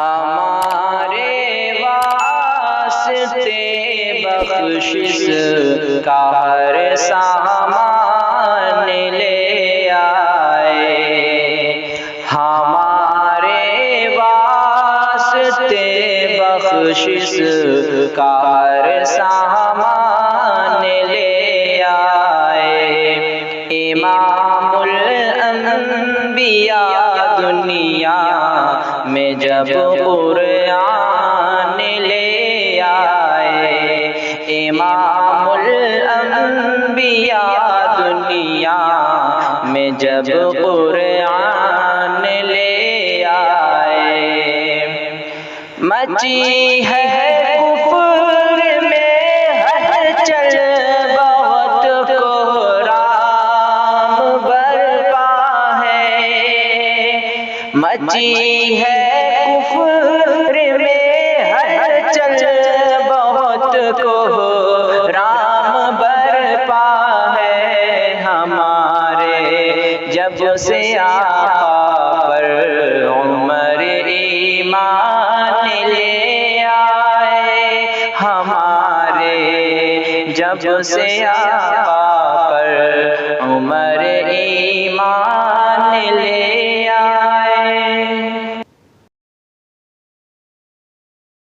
ہمارے واسطے بخشش کا ہر سامان لے آئے، ہمارے واسطے بخشش کا ہر سامان لے آئے۔ امام الانبیاء دنیا میں جب قرآن لے آئے، امام الانبیاء دنیا میں جب قرآن لے آئے، مچی ہے کفر میں ہلچل بہت کوہرام برپا ہے، مچی ہے کفر میں ہلچل بہت کوہرام برپا ہے، ہمارے جب سے آقا پر عمر ایمان لے آئے، ہمارے جب سے آقا پر عمر ایمان لے آئے۔